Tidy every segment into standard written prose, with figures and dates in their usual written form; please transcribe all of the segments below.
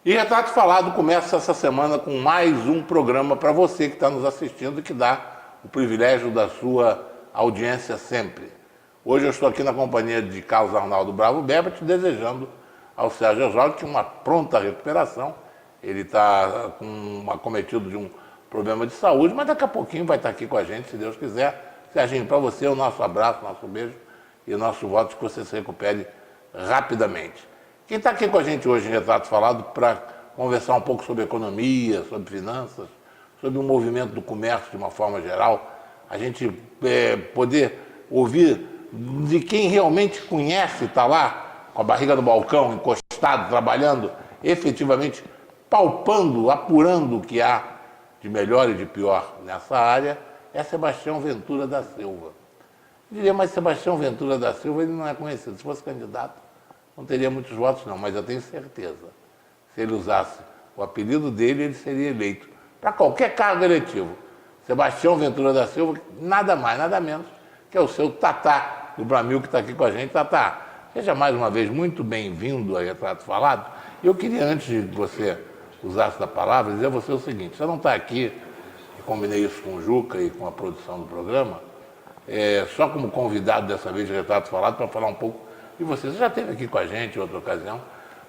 E Retrato Falado começa essa semana com mais um programa para você que está nos assistindo e que dá o privilégio da sua audiência sempre. Hoje eu estou aqui na companhia de Carlos Arnaldo Bravo Berba, desejando ao Sérgio Oswaldo que uma pronta recuperação. Ele está acometido de um problema de saúde, mas daqui a pouquinho vai estar aqui com a gente, se Deus quiser. Serginho, para você, o nosso abraço, nosso beijo e o nosso voto de que você se recupere rapidamente. Quem está aqui com a gente hoje em Retrato Falado para conversar um pouco sobre economia, sobre finanças, sobre o movimento do comércio de uma forma geral, a gente poder ouvir de quem realmente conhece, está lá com a barriga no balcão, encostado, trabalhando, efetivamente palpando, apurando o que há de melhor e de pior nessa área, é Sebastião Ventura da Silva. Eu diria, mas Sebastião Ventura da Silva ele não é conhecido. Se fosse candidato, não teria muitos votos, não, mas eu tenho certeza. Se ele usasse o apelido dele, ele seria eleito para qualquer cargo eletivo. Sebastião Ventura da Silva, nada mais, nada menos, que é o seu Tatá do Bramil, que está aqui com a gente. Tatá, seja mais uma vez muito bem-vindo a Retrato Falado. Eu queria, antes de você usasse da palavra, dizer a você o seguinte: você não está aqui, eu combinei isso com o Juca e com a produção do programa, só como convidado dessa vez de Retrato Falado, para falar um pouco de você. Você já esteve aqui com a gente em outra ocasião.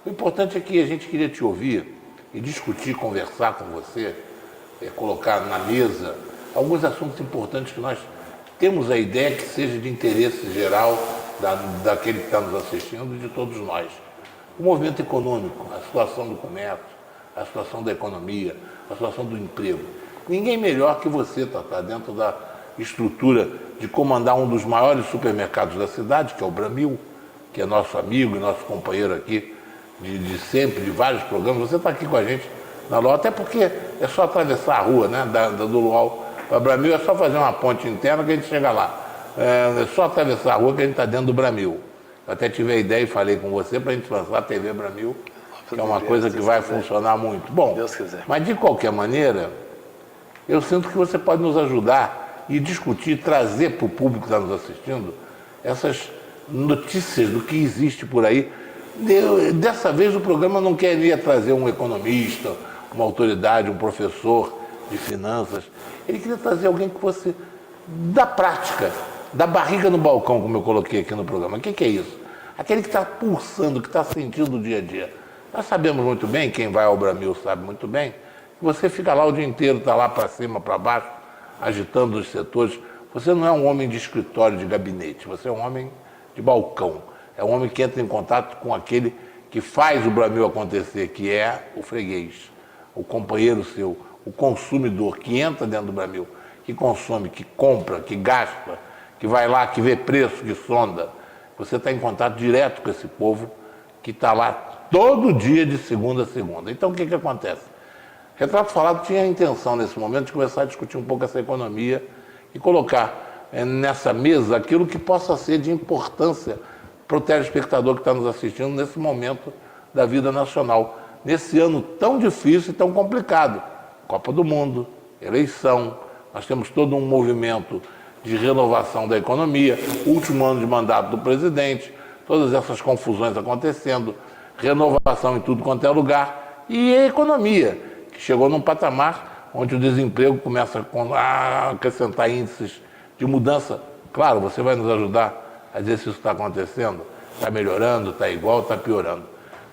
O importante é que a gente queria te ouvir e discutir, conversar com você, colocar na mesa alguns assuntos importantes que nós temos a ideia que seja de interesse geral daquele que está nos assistindo e de todos nós. O movimento econômico, a situação do comércio, a situação da economia, a situação do emprego. Ninguém melhor que você, Tatá, dentro da estrutura de comandar um dos maiores supermercados da cidade, que é o Bramil, que é nosso amigo e nosso companheiro aqui de sempre, de vários programas. Você está aqui com a gente na LOA, até porque é só atravessar a rua, né, do Luau para Bramil, é só fazer uma ponte interna que a gente chega lá. É só atravessar a rua que a gente está dentro do Bramil. Eu até tive a ideia e falei com você para a gente lançar a TV Bramil, que é uma coisa que vai funcionar muito. Bom, Deus quiser. Mas de qualquer maneira, eu sinto que você pode nos ajudar e discutir, trazer para o público que está nos assistindo essas notícias do que existe por aí. Dessa vez o programa não queria trazer um economista, uma autoridade, um professor de finanças. Ele queria trazer alguém que fosse da prática, da barriga no balcão, como eu coloquei aqui no programa. O que é isso? Aquele que está pulsando, que está sentindo o dia a dia. Nós sabemos muito bem, quem vai ao Bramil sabe muito bem, que você fica lá o dia inteiro, está lá para cima, para baixo, agitando os setores. Você não é um homem de escritório, de gabinete, você é um homem de balcão. É um homem que entra em contato com aquele que faz o Bramil acontecer, que é o freguês, o companheiro seu, o consumidor que entra dentro do Bramil, que consome, que compra, que gasta, que vai lá, que vê preço, que sonda. Você está em contato direto com esse povo que está lá todo dia de segunda a segunda. Então o que acontece? Retrato Falado tinha a intenção nesse momento de começar a discutir um pouco essa economia e colocar nessa mesa aquilo que possa ser de importância para o telespectador que está nos assistindo nesse momento da vida nacional, nesse ano tão difícil e tão complicado. Copa do Mundo, eleição, nós temos todo um movimento de renovação da economia, último ano de mandato do presidente, todas essas confusões acontecendo, renovação em tudo quanto é lugar, e a economia, que chegou num patamar onde o desemprego começa a acrescentar índices de mudança. Claro, você vai nos ajudar a dizer se isso está acontecendo, está melhorando, está igual, está piorando.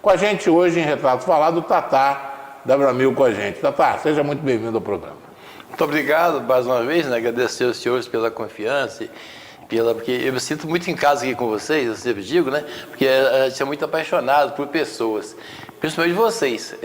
Com a gente hoje, em Retrato Falado, o Tatá da Bramil com a gente. Tatá, seja muito bem-vindo ao programa. Muito obrigado mais uma vez, né? Agradecer aos senhores pela confiança, porque eu me sinto muito em casa aqui com vocês, eu sempre digo, né? Porque a gente é muito apaixonado por pessoas, principalmente vocês.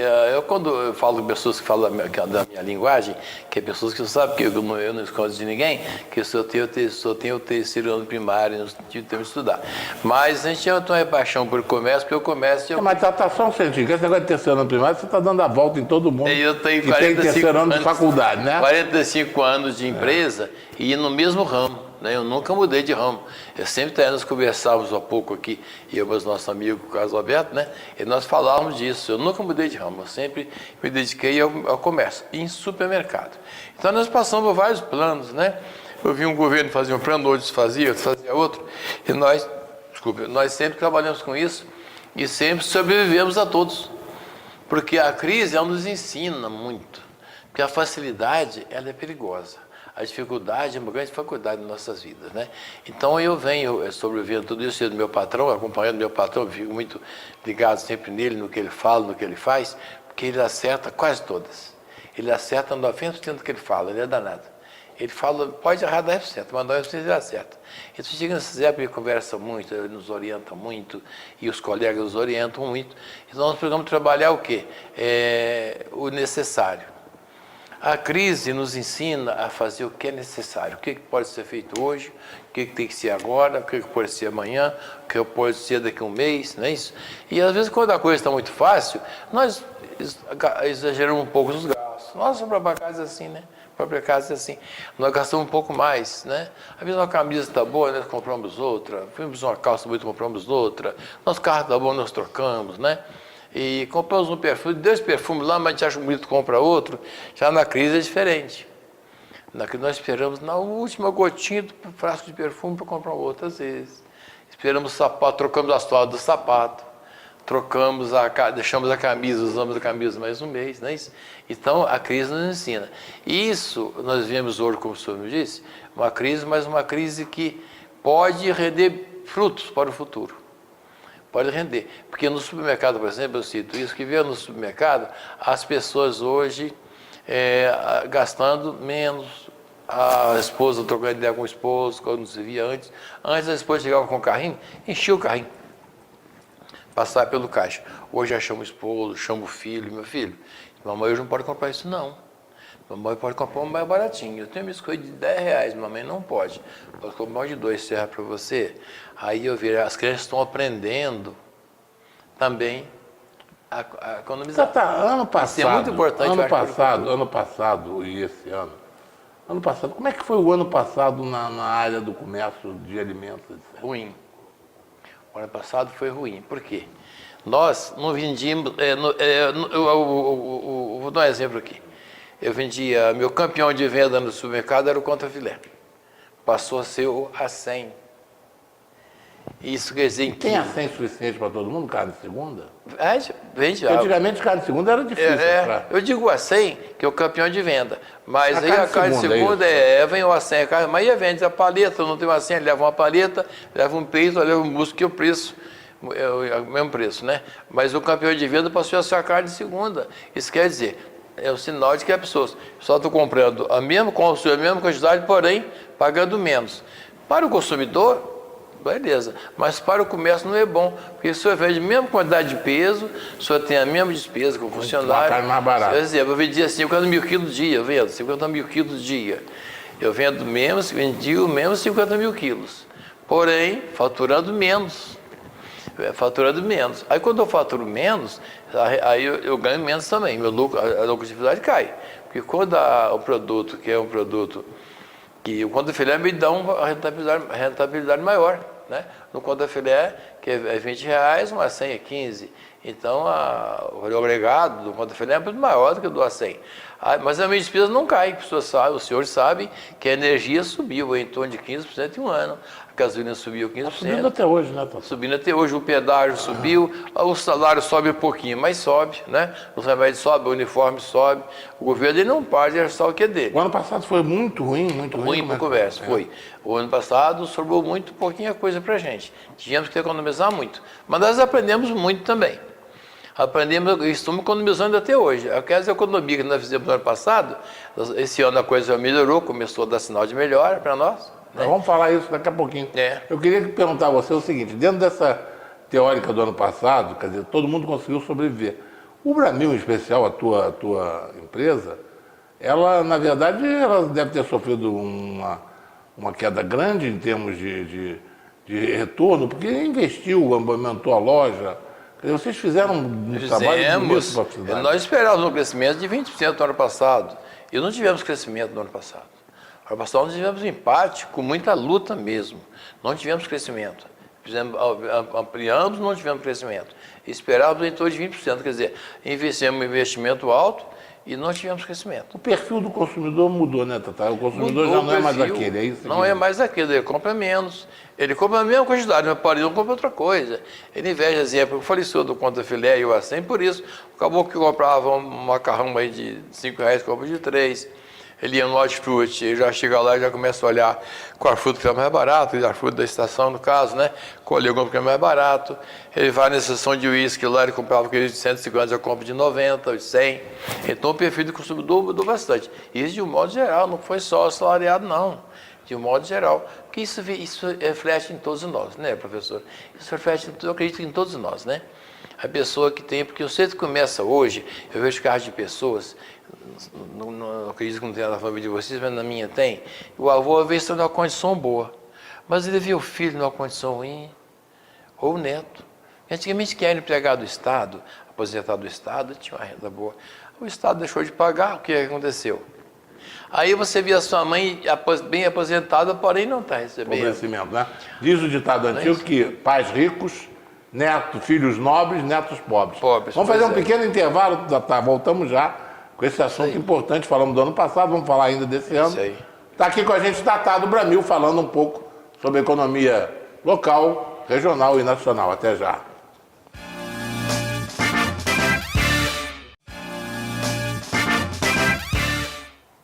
Quando eu falo com pessoas que falam da minha linguagem, que é pessoas que não sabem, que eu não escondo de ninguém, que eu só tenho o terceiro ano primário, não tive tempo de estudar. Mas a gente tem uma paixão por comércio, porque o comércio... Mas tá só um centinho, esse negócio de terceiro ano primário, você está dando a volta em todo mundo. Eu tenho que tem terceiro ano de faculdade, né? 45 anos de empresa e no mesmo ramo. Eu nunca mudei de ramo. Eu sempre nós conversávamos há pouco aqui, eu e os nossos amigos, o Carlos Alberto, né? E nós falávamos disso. Eu nunca mudei de ramo, eu sempre me dediquei ao comércio, em supermercado. Então nós passamos por vários planos, né? Eu vi um governo fazer um plano, outros fazia outro, e nós sempre trabalhamos com isso e sempre sobrevivemos a todos. Porque a crise, ela nos ensina muito. Porque a facilidade, ela é perigosa. A dificuldade é uma grande faculdade em nossas vidas, né? Então, eu venho sobrevivendo tudo isso do meu patrão, acompanhando meu patrão, fico muito ligado sempre nele, no que ele fala, no que ele faz, porque ele acerta quase todas. Ele acerta 90% do que ele fala, ele é danado. Ele fala, pode errar 10%, mas 90% ele acerta. Então, chega nessa época, ele conversa muito, ele nos orienta muito, e os colegas nos orientam muito. Então, nós precisamos trabalhar o quê? O necessário. A crise nos ensina a fazer o que é necessário, o que pode ser feito hoje, o que tem que ser agora, o que pode ser amanhã, o que pode ser daqui a um mês, não é isso? E às vezes, quando a coisa está muito fácil, nós exageramos um pouco os gastos. Nossa própria casa é assim, né? A própria casa é assim. Nós gastamos um pouco mais, né? Às vezes uma camisa está boa, nós compramos outra. Vimos uma calça bonita, compramos outra. Nosso carro está bom, nós trocamos, né? E compramos um perfume, 2 perfumes lá, mas a gente acha bonito, compra outro. Já na crise é diferente. Na crise nós esperamos na última gotinha do frasco de perfume para comprar outro, às vezes. Esperamos o sapato, trocamos a sola do sapato, deixamos a camisa, usamos a camisa mais um mês, não é isso? Então, a crise nos ensina. Isso, nós vemos hoje, como o senhor me disse, uma crise, mas uma crise que pode render frutos para o futuro. Pode render. Porque no supermercado, por exemplo, eu cito isso, que vê no supermercado as pessoas hoje gastando menos, a esposa trocando ideia com o esposo, quando se via antes. Antes a esposa chegava com o carrinho, enchia o carrinho, passava pelo caixa. Hoje já chama o esposo, chama o filho, meu filho, mamãe hoje não pode comprar isso não. Mamãe pode comprar um mais baratinho. Eu tenho uma biscoito de R$10, mamãe não pode. Pode comprar um de 2, serve para você. Aí eu vejo, as crianças estão aprendendo também a economizar. Ano passado, isso é muito importante. Ano passado e esse ano. Ano passado, como é que foi o ano passado na área do comércio de alimentos? Etc? Ruim. O ano passado foi ruim. Por quê? Nós não vendíamos... vou dar um exemplo aqui. Eu vendia, meu campeão de venda no supermercado era o contrafilé. Passou a ser o A100. Isso quer dizer que... Tem A100 suficiente para todo mundo, carne de segunda? Vende. Antigamente, carne de segunda era difícil. Eu digo A100, que é o campeão de venda. Mas aí a carne de segunda vem o A100, mas aí vende a paleta, não tem o A100, leva uma paleta, leva um peito, leva um músculo, que é o preço. É o mesmo preço, né? Mas o campeão de venda passou a ser a carne de segunda. Isso quer dizer... É o sinal de que a pessoa só está comprando a mesma quantidade, porém pagando menos. Para o consumidor, beleza, mas para o comércio não é bom, porque se o senhor vende a mesma quantidade de peso, o senhor tem a mesma despesa com o funcionário. Uma carne mais barata. Por exemplo, eu vendia 50 mil quilos dia, eu vendo 50 mil quilos dia. Eu vendi o mesmo 50 mil quilos, porém faturando menos. Aí quando eu faturo menos, aí eu ganho menos também, a lucratividade cai. Porque quando o produto, que é um produto que o contra filé me dá uma rentabilidade maior, né? No contra filé, que é R$20, uma 100 é 15. Então, o valor agregado do contra filé é muito maior do que o do A100. Mas a minha despesa não cai, os senhores sabem que a energia subiu em torno de 15% em um ano. A gasolina subiu 15%. Está subindo até hoje, né, Tom? Subindo até hoje, o pedágio subiu, o salário sobe um pouquinho, mas sobe, né? Os remédios sobem, o uniforme sobe. O governo ele não para de gastar o que é dele. O ano passado foi muito ruim, muito ruim. Ruim para o comércio, foi. O ano passado sobrou muito pouquinha coisa para a gente. Tínhamos que economizar muito. Mas nós aprendemos muito também. Estamos economizando até hoje. Aquela economia que nós fizemos no ano passado, esse ano a coisa melhorou, começou a dar sinal de melhora para nós. Né? Vamos falar isso daqui a pouquinho. Eu queria perguntar a você o seguinte, dentro dessa teórica do ano passado, quer dizer, todo mundo conseguiu sobreviver. O Bramil, em especial, a tua empresa, ela, na verdade, ela deve ter sofrido uma queda grande em termos de retorno, porque investiu, aumentou a loja. Vocês fizeram um trabalho bonito para a cidade. Nós esperávamos um crescimento de 20% no ano passado. E não tivemos crescimento no ano passado. No ano passado nós tivemos empate com muita luta mesmo. Não tivemos crescimento. Ampliamos, não tivemos crescimento. Esperávamos em torno de 20%. Quer dizer, investimos um investimento alto e não tivemos crescimento. O perfil do consumidor mudou, né, Tata? O consumidor Mudou já não é mais perfil, aquele, é isso? Não é mais aquele, ele compra menos. Ele compra a mesma quantidade, mas pode não compra outra coisa. Ele investe, exemplo, o faleceu do conta filé e o assim, por isso, acabou que comprava um macarrão aí de R$5, compra de 3. Ele ia no hortifruti, ele já chega lá e já começa a olhar qual fruta que é mais barato, a fruta da estação, no caso, né? Colher o que é mais barato. Ele vai na estação de uísque lá, ele comprava aquele de 150, já compra de 90, de 100. Então o perfil do consumidor mudou bastante. Isso de um modo geral, não foi só assalariado, não. De um modo geral. Porque isso reflete em todos nós, né, professor? Isso reflete, eu acredito, em todos nós, né? A pessoa que tem, porque o centro começa hoje, eu vejo casos de pessoas, não acredito que não tenha na família de vocês, mas na minha tem, o avô às vezes está numa condição boa, mas ele vê o filho numa condição ruim, ou o neto. Antigamente, quem era empregado do Estado, aposentado do Estado, tinha uma renda boa. O Estado deixou de pagar, o que aconteceu? Aí você vê a sua mãe bem aposentada, porém não está recebendo. Empobrecimento, né? Diz o ditado antigo que pais ricos, netos, filhos nobres, netos pobres. Vamos fazer um pequeno intervalo, Tata, voltamos já com esse assunto importante. Falamos do ano passado, vamos falar ainda desse ano. Está aqui com a gente Tata do Bramil, falando um pouco sobre economia local, regional e nacional. Até já.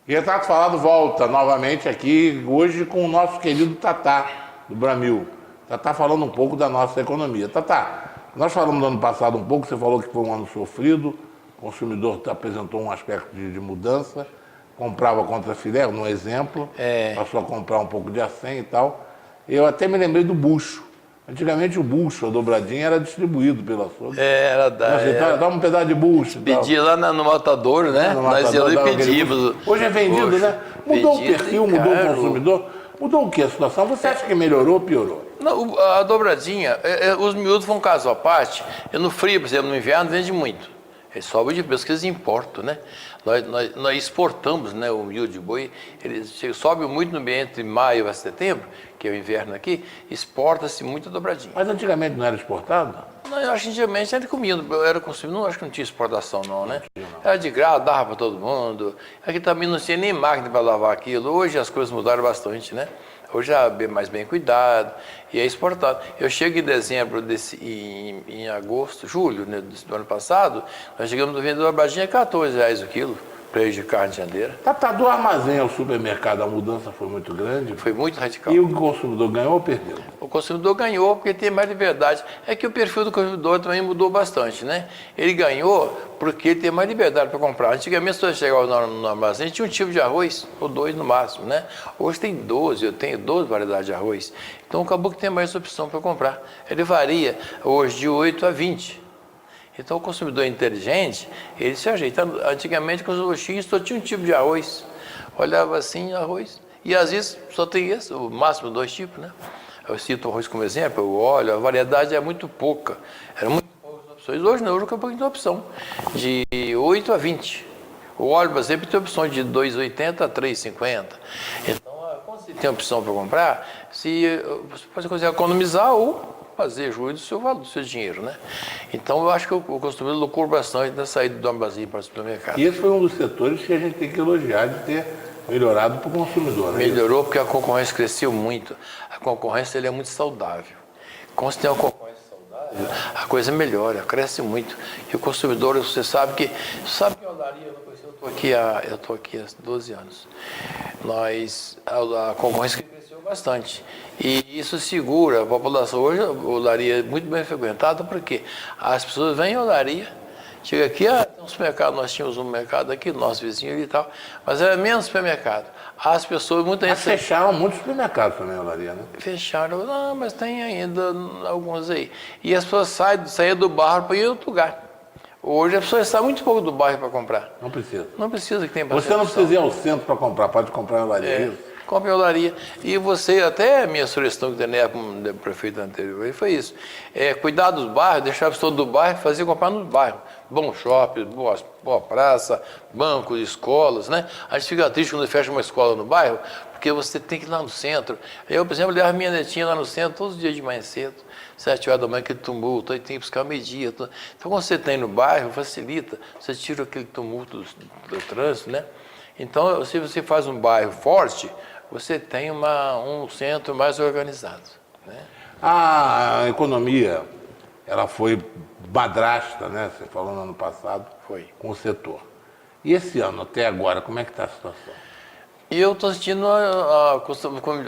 E Retrato Falado volta novamente aqui, hoje com o nosso querido Tata do Bramil. Tata falando um pouco da nossa economia. Tata, nós falamos no ano passado um pouco, você falou que foi um ano sofrido, o consumidor apresentou um aspecto de mudança, comprava contra filé, no exemplo, passou a comprar um pouco de acém e tal. Eu até me lembrei do bucho. Antigamente o bucho, a dobradinha, era distribuído pela açougue. Dá um pedaço de bucho. Pedia lá no Matadouro, né? Nós íamos e pedimos. Hoje é vendido, né? Mudou o perfil, mudou o consumidor. Mudou o que a situação? Você acha que melhorou ou piorou? Não, a dobradinha, os miúdos vão um caso à parte. No frio, por exemplo, no inverno, vende muito. Ele sobe de preço que eles importam, né? Nós exportamos, né, o miúdo de boi, ele sobe muito no ambiente entre maio a setembro, que é o inverno aqui, exporta-se muito a dobradinha. Mas antigamente não era exportado? Não, eu acho que antigamente era comida, era consumido, não acho que não tinha exportação não, né? Era de graça, dava para todo mundo. Aqui também não tinha nem máquina para lavar aquilo. Hoje as coisas mudaram bastante, né? Hoje é mais bem cuidado e é exportado. Eu chego em dezembro, em agosto, julho, né, do ano passado, nós chegamos no vender dobradinha a R$14 o quilo, preço de carne de jandeira. Tá, do armazém ao supermercado, a mudança foi muito grande? Foi muito radical. E o consumidor ganhou ou perdeu? O consumidor ganhou porque tem mais liberdade. É que o perfil do consumidor também mudou bastante, né? Ele ganhou porque ele tem mais liberdade para comprar. Antigamente, se você chegava no armazém, tinha um tipo de arroz, ou 2 no máximo, né? Hoje tem 12, eu tenho 12 variedades de arroz. Então, acabou que tem mais opção para comprar. Ele varia hoje de 8 a 20. Então, o consumidor inteligente, ele se ajeita. Antigamente, com os roxinhos, só tinha um tipo de arroz. Olhava assim, arroz. E, às vezes, só tem esse, o máximo 2 tipos, né? Eu cito o arroz como exemplo, o óleo, a variedade é muito pouca. Eram muito poucas opções. Hoje, não, hoje acabou que tem opção. De 8 a 20. O óleo, por exemplo, tem opção de 2,80 a 3,50. Então, quando você tem opção para comprar, você pode conseguir economizar ou fazer juros do seu valor, do seu dinheiro, né? Então, eu acho que o consumidor lucrou bastante na saída do armazém para o supermercado. E esse foi um dos setores que a gente tem que elogiar de ter melhorado para o consumidor, né? Melhorou porque a concorrência cresceu muito. A concorrência ele é muito saudável. Quando você tem uma concorrência saudável, a coisa melhora, cresce muito. E o consumidor, você sabe que eu olaria, eu estou aqui há 12 anos. A concorrência cresceu bastante. E isso segura a população. Hoje a olaria é muito bem frequentada porque as pessoas vêm à olaria, chega aqui, tem um supermercado, nós tínhamos um mercado aqui, nosso vizinho e tal, mas era menos supermercado. As pessoas, muita gente... Mas fecharam muitos supermercados também, a olaria, né? Fecharam, não, mas tem ainda alguns aí. E as pessoas saem do bairro para ir em outro lugar. Hoje as pessoas saem muito pouco do bairro para comprar. Não precisa. Não precisa que tenha bastante. Você não precisa ir ao centro para comprar, pode comprar em olaria, isso? Compre em olaria. E você, até a minha sugestão que tem como prefeito anterior, foi isso. Cuidar dos bairros, deixar a pessoa do bairro fazer comprar nos bairros. Bom shopping, boa praça, bancos, escolas, né? A gente fica triste quando fecha uma escola no bairro, porque você tem que ir lá no centro. Eu, por exemplo, levo a minha netinha lá no centro todos os dias de manhã cedo. 7 horas da manhã, aquele tumulto, aí tem que buscar meio-dia. Então, quando você tem no bairro, facilita, você tira aquele tumulto do trânsito, né? Então, se você faz um bairro forte, você tem um centro mais organizado, né? A economia, ela foi madrasta, né? Você falou no ano passado, Foi. com o setor. E esse ano, até agora, como é que está a situação? E eu estou sentindo,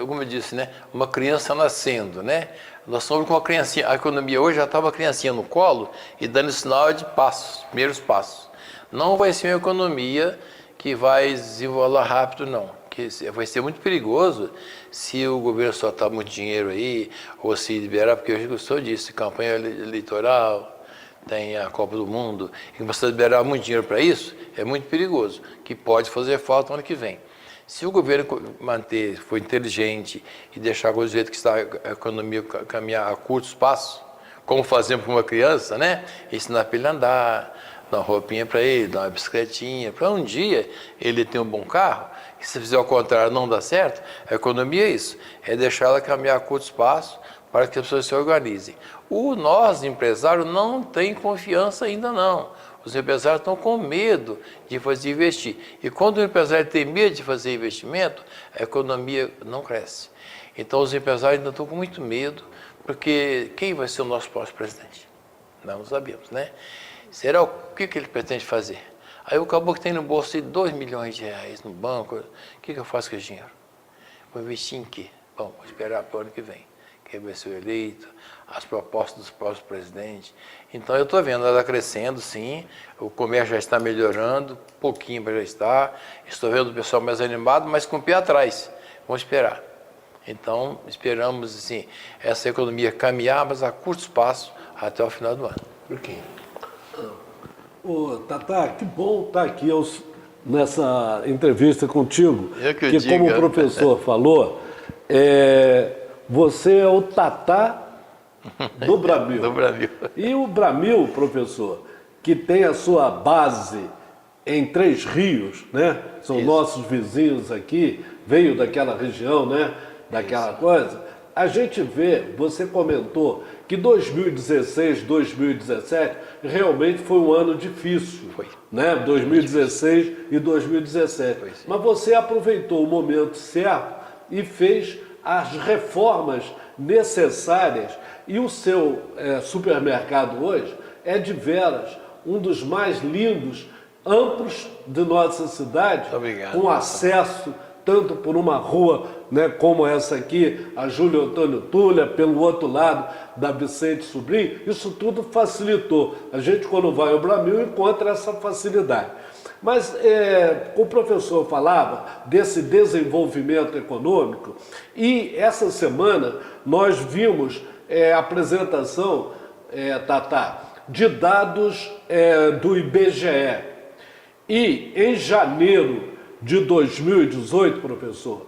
como eu disse, né, uma criança nascendo, né? Nós somos com uma criancinha, a economia hoje já estava a criancinha no colo e dando sinal de passos, primeiros passos. Não vai ser uma economia que vai desenrolar rápido, não. Que vai ser muito perigoso se o governo soltar muito dinheiro aí, ou se liberar, porque hoje o senhor disse, campanha eleitoral, tem a Copa do Mundo, e você liberar muito dinheiro para isso, é muito perigoso, que pode fazer falta no ano que vem. Se o governo for inteligente e deixar do jeito que está a economia caminhar a curtos passos, como fazemos para uma criança, né? Ensinar para ele a andar, dar uma roupinha para ele, dar uma bicicletinha, para um dia ele ter um bom carro, e se fizer ao contrário não dá certo, a economia é isso, é deixar ela caminhar a curtos passos para que as pessoas se organizem. Nós, empresários, não tem confiança ainda não. Os empresários estão com medo de fazer investir. E quando o empresário tem medo de fazer investimento, a economia não cresce. Então os empresários ainda estão com muito medo, porque quem vai ser o nosso próximo presidente? Não sabemos, né? Será o que ele pretende fazer? Aí o caboclo tem no bolso de 2 milhões de reais no banco. O que eu faço com esse dinheiro? Vou investir em quê? Bom, vou esperar para o ano que vem. Quem vai ser eleito, as propostas dos próximos presidentes. Então, eu estou vendo ela crescendo, sim, o comércio já está melhorando, pouquinho já está, estou vendo o pessoal mais animado, mas com o pé atrás. Vamos esperar. Então, esperamos, assim, essa economia caminhar, mas a curto espaço, até o final do ano. Por quê? Ô, Tatá, que bom estar aqui nessa entrevista contigo. Eu que Porque, diga. como o professor falou, você é o Tatá do Bramil. Do Bramil. E o Bramil, professor, que tem a sua base em Três Rios, né? São Isso. nossos vizinhos aqui, veio daquela região, né? Daquela coisa. A gente vê, você comentou que 2016, 2017 realmente foi um ano difícil. Foi. Né? 2016 e 2017. Foi, sim. Mas você aproveitou o momento certo e fez as reformas necessárias. E o seu supermercado hoje é de veras um dos mais lindos, amplos de nossa cidade. Obrigado. Com acesso tanto por uma rua, né, como essa aqui, a Júlio Antônio Tulha, pelo outro lado da Vicente Sobrinho. Isso tudo facilitou. A gente, quando vai ao Bramil, encontra essa facilidade. Mas o professor falava desse desenvolvimento econômico e essa semana nós vimos a apresentação, Tatá, de dados do IBGE. E em janeiro de 2018, professor,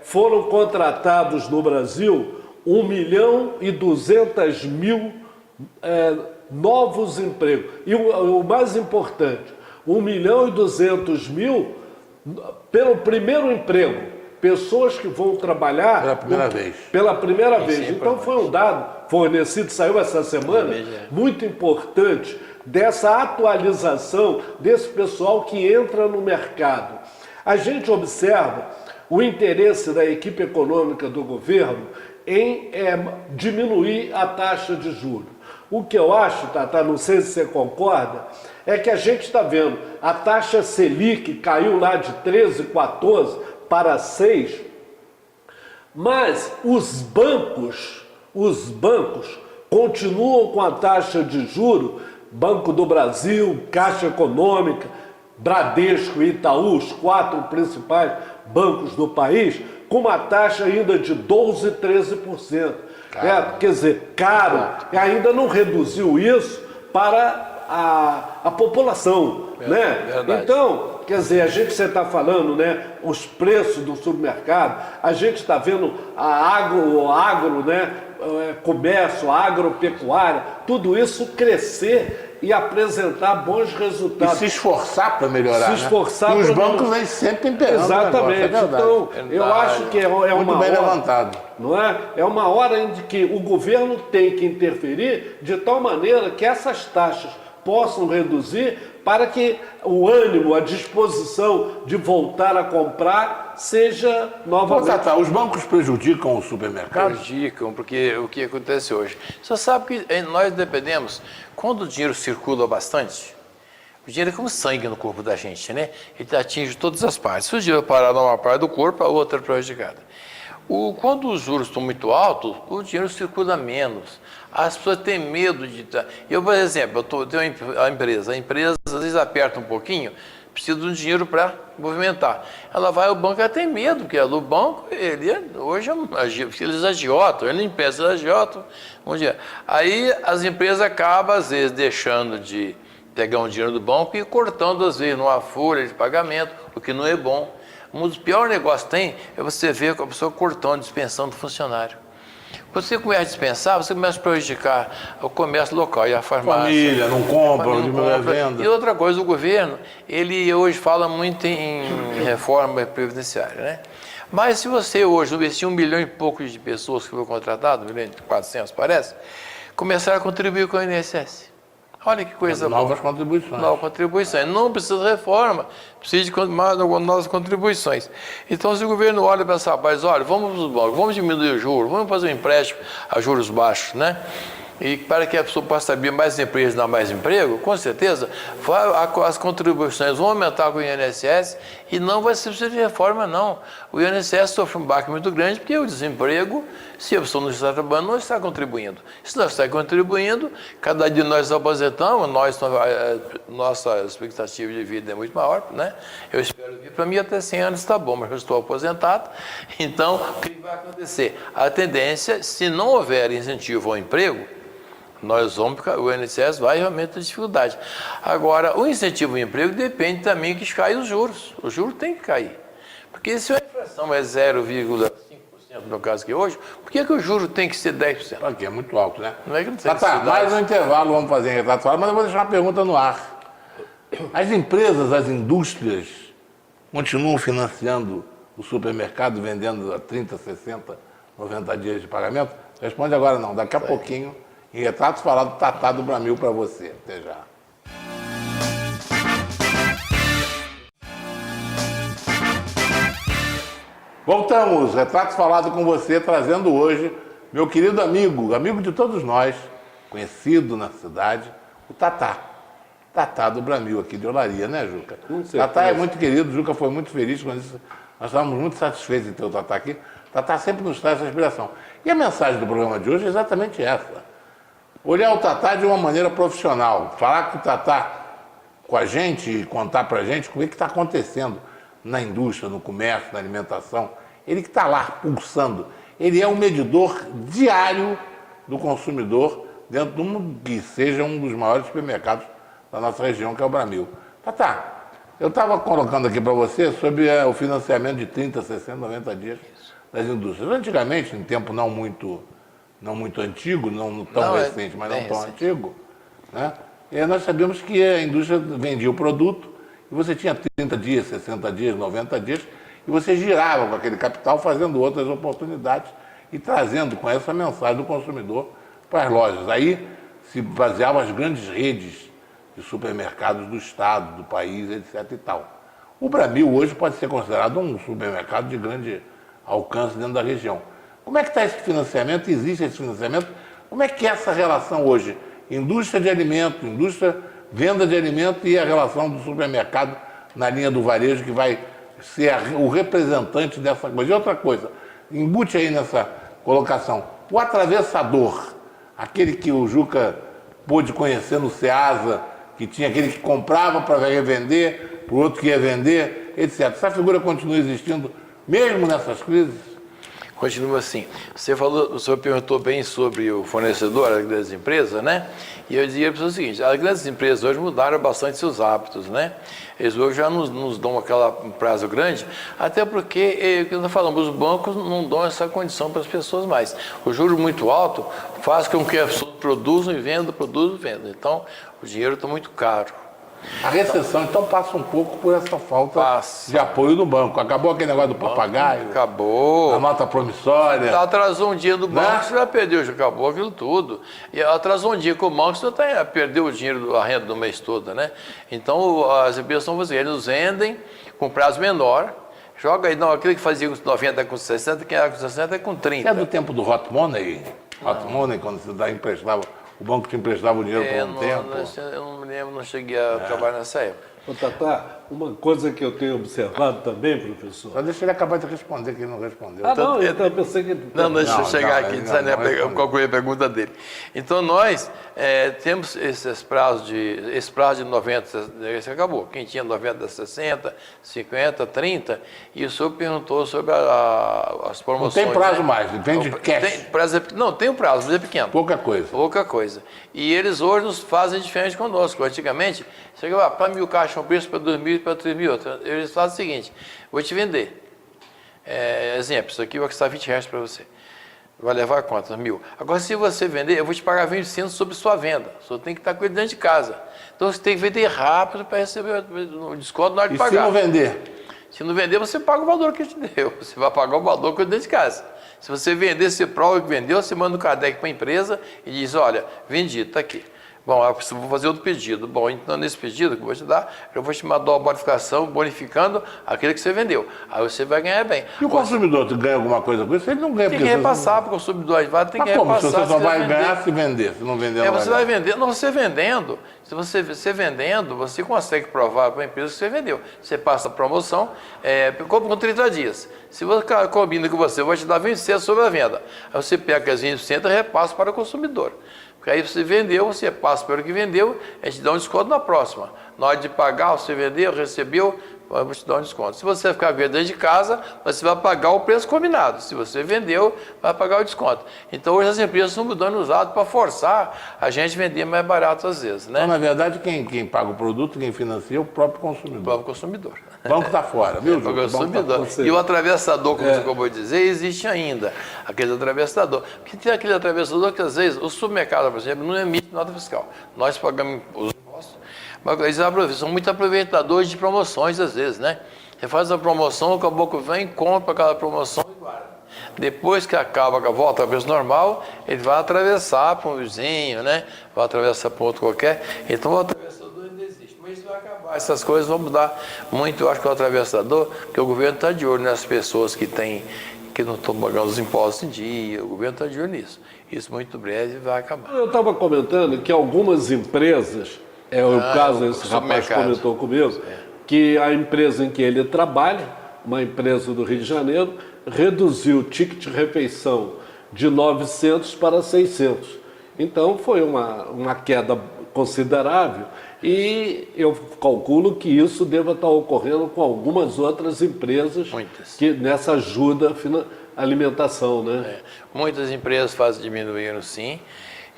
foram contratados no Brasil 1.200.000 novos empregos. E o mais importante, 1.200.000 pelo primeiro emprego. Pessoas que vão trabalhar Pela primeira vez. Pela primeira vez. sempre Então foi um dado fornecido, saiu essa semana, muito importante, dessa atualização desse pessoal que entra no mercado. A gente observa o interesse da equipe econômica do governo em diminuir a taxa de juros. O que eu acho, Tatá, não sei se você concorda, é que a gente está vendo a taxa Selic caiu lá de 13, 14 para 6, mas os bancos continuam com a taxa de juros, Banco do Brasil, Caixa Econômica, Bradesco e Itaú, os 4 principais bancos do país, com uma taxa ainda de 12%, 13%. Quer dizer, caro, e ainda não reduziu isso para a população. Né? Verdade. Então, quer dizer, você está falando, né, os preços do supermercado, a gente está vendo o agro, né, comércio, agropecuária, tudo isso crescer e apresentar bons E resultados. se esforçar para melhorar, Se esforçar né? E os pra bancos vêm sempre imperando. Exatamente. O negócio, é verdade. Então, eu acho que é Muito uma bem hora, levantado. não é? É uma hora em que o governo tem que interferir de tal maneira que essas taxas possam reduzir para que o ânimo, a disposição de voltar a comprar seja Pô, novamente. Tata, os bancos prejudicam o supermercado? Prejudicam, porque o que acontece hoje? Você sabe que nós dependemos, quando o dinheiro circula bastante, o dinheiro é como sangue no corpo da gente, né? Ele atinge todas as partes. Se o dinheiro parar numa parte do corpo, a outra é prejudicada. Quando os juros estão muito altos, o dinheiro circula menos. As pessoas têm medo de... Eu, por exemplo, eu tenho a empresa às vezes aperta um pouquinho, precisa de um dinheiro para movimentar. Ela vai ao banco, ela tem medo, porque o banco, hoje eles agiotam, ele empresta, eles agiotam. Aí as empresas acabam, às vezes, deixando de pegar um dinheiro do banco e cortando, às vezes, numa folha de pagamento, o que não é bom. Um dos piores negócios que tem é você ver a pessoa cortando, dispensando funcionário. Quando você começa a dispensar, você começa a prejudicar o comércio local e a farmácia. Família não compra, diminui a venda. E outra coisa, o governo, ele hoje fala muito em reforma previdenciária, né? Mas se você hoje investir 1 milhão e pouco de pessoas que foram contratadas, 1 milhão e 400 parece, começar a contribuir com o INSS. Olha que coisa boa. Novas contribuições. Novas contribuições. Não precisa de reforma, precisa de mais novas contribuições. Então, se o governo olha para essa parte, olha, vamos para os bancos, vamos diminuir o juros, vamos fazer um empréstimo a juros baixos, né? E para que a pessoa possa abrir mais empresas e dar mais emprego, com certeza, as contribuições vão aumentar com o INSS e não vai ser preciso de reforma, não. O INSS sofre um baque muito grande porque o desemprego, se a pessoa não está trabalhando, não está contribuindo. Se não está contribuindo, cada dia nós aposentamos, nossa expectativa de vida é muito maior, né? Eu espero vir para mim até 100 anos está bom, mas eu estou aposentado. Então, o que vai acontecer? A tendência, se não houver incentivo ao emprego, o INSS vai realmente ter dificuldade. Agora, o incentivo ao emprego depende também que caia os juros. O juro tem que cair. Porque se a inflação é 0,5%, no caso que hoje, por que o juro tem que ser 10%? Aqui é muito alto, né? Não é que não tem Mais um intervalo, vamos fazer em retrato falado, mas eu vou deixar uma pergunta no ar. As empresas, as indústrias, continuam financiando o supermercado, vendendo a 30, 60, 90 dias de pagamento? Responde agora não, daqui a pouquinho. Em retrato falado, Tata do Bramil para você. Até já. Voltamos, retrato falado com você, trazendo hoje meu querido amigo de todos nós, conhecido na cidade, o Tata do Bramil, aqui de Olaria, né, Juca? Tata é muito querido, Juca foi muito feliz com isso. Nós estávamos muito satisfeitos em ter o Tata aqui. Tata sempre nos traz essa inspiração. E a mensagem do programa de hoje é exatamente essa. Olhar o Tata de uma maneira profissional, falar com o Tata, com a gente e contar pra gente o que está acontecendo na indústria, no comércio, na alimentação. Ele que está lá pulsando. Ele é um medidor diário do consumidor dentro que seja um dos maiores supermercados da nossa região, que é o Bramil. Tata, eu estava colocando aqui para você sobre o financiamento de 30, 60, 90 dias das indústrias. Antigamente, em tempo não muito antigo, não tão recente, mas não tão antigo, né? E nós sabemos que a indústria vendia o produto e você tinha 30 dias, 60 dias, 90 dias e você girava com aquele capital fazendo outras oportunidades e trazendo com essa mensagem do consumidor para as lojas. Aí se baseavam as grandes redes de supermercados do estado, do país, etc. e tal. O Bramil hoje pode ser considerado um supermercado de grande alcance dentro da região. Como é que está esse financiamento? Existe esse financiamento? Como é que é essa relação hoje? Indústria de alimento, venda de alimento e a relação do supermercado na linha do varejo, que vai ser o representante dessa coisa. E outra coisa, embute aí nessa colocação, o atravessador, aquele que o Juca pôde conhecer no Ceasa, que tinha aquele que comprava para revender, para o outro que ia vender, etc. Essa figura continua existindo mesmo nessas crises? continua assim. O senhor perguntou bem sobre o fornecedor, as grandes empresas, né? E eu dizia para o seguinte, as grandes empresas hoje mudaram bastante seus hábitos, né? Eles hoje já nos dão um prazo grande, até porque, como nós falamos, os bancos não dão essa condição para as pessoas mais. O juro muito alto faz com que as pessoas produzam e vendam. Então, o dinheiro está muito caro. A recessão, então, passa um pouco por essa falta de apoio do banco. Acabou aquele negócio do papagaio? Acabou. A nota promissória? Atrasou um dia do banco, Né? você já perdeu, já acabou aquilo tudo. E atrasou um dia com o banco, você perdeu o dinheiro, a renda do mês todo, né? Então, as empresas estão fazendo, eles vendem com prazo menor, joga aí, não, aquele que fazia com 90 com 60, quem era com 60 é com 30. É do tempo do Hot Money? Hot Money, quando você emprestava, o banco te emprestava o dinheiro por um tempo? Eu não me lembro, não cheguei a trabalhar nessa época. Ô, Tatá, uma coisa que eu tenho observado também, professor. Só deixa ele acabar de responder, que ele não respondeu. Não, eu pensei que... Não, deixa eu Não, chegar não, aqui, não, concluir a pergunta dele. Então, nós temos esse prazo de 90, esse acabou. Quem tinha 90, 60, 50, 30, e o senhor perguntou sobre as promoções. Não tem prazo né? mais, vende cash. Não, tem um prazo, mas é pequeno. Pouca coisa. Pouca coisa. E eles hoje nos fazem diferente conosco. Antigamente, chegava para 1.000 caixas um preço, para 2.000, para 3.000 outro. Eles fazem o seguinte, vou te vender. Exemplo, isso aqui vai custar R$20 para você. Vai levar quanto? 1.000. Agora, se você vender, eu vou te pagar 20% sobre sua venda. O senhor tem que estar com ele dentro de casa. Então, você tem que vender rápido para receber o desconto na hora de pagar. E se não vender? Se não vender, você paga o valor que eu te deu. Você vai pagar o valor que eu dei de casa. Se você vender, você prova que vendeu, você manda o CADEC para a empresa e diz, olha, vendido, está aqui. Bom, eu vou fazer outro pedido. Bom, então nesse pedido que eu vou te dar, eu vou te mandar uma bonificação, bonificando aquele que você vendeu. Aí você vai ganhar bem. E o consumidor ganha alguma coisa com isso? Ele não ganha. Tem que repassar para o consumidor, tem que como? repassar. Se você só vai ganhar se vender, se não vender não você vai vender. Não, você vendendo, se você vendendo, você consegue provar para a empresa que você vendeu. Você passa a promoção, com 30 dias. Se você combina com você, eu vou te dar 20% sobre a venda. Aí você pega as 20% e repassa para o consumidor. Porque aí você vendeu, você passa pelo que vendeu, a gente dá um desconto na próxima. Na hora de pagar, você vendeu, recebeu, eu vou te dar um desconto. Se você ficar dentro de casa, você vai pagar o preço combinado. Se você vendeu, vai pagar o desconto. Então hoje as empresas estão mudando os dados para forçar a gente vender mais barato às vezes, né? Então, na verdade, quem paga o produto, quem financia é o próprio consumidor. O próprio consumidor. O banco está fora, viu, Júlio? O consumidor. E o atravessador, como você acabou de dizer, existe ainda. Aquele atravessador. Porque tem aquele atravessador que, às vezes, o supermercado, por exemplo, não emite nota fiscal. Nós pagamos os impostos, mas eles são muito aproveitadores de promoções, às vezes, né? Você faz a promoção, o caboclo vem, compra aquela promoção e guarda. Depois que acaba, volta ao preço normal, ele vai atravessar para um vizinho, né? Vai atravessar para outro qualquer. Então, o atravessador ainda existe. Mas isso vai acabar. Essas coisas vão mudar muito, eu acho, que o atravessador, porque o governo está de olho nas pessoas que não estão pagando os impostos em dia. O governo está de olho nisso. Isso muito breve vai acabar. Eu estava comentando que algumas empresas, o caso esse rapaz comentou comigo, que a empresa em que ele trabalha, uma empresa do Rio de Janeiro, reduziu o ticket de refeição de 900 para 600. Então foi uma queda considerável e eu calculo que isso deva estar ocorrendo com algumas outras empresas que nessa ajuda à alimentação, né? Muitas empresas diminuíram sim.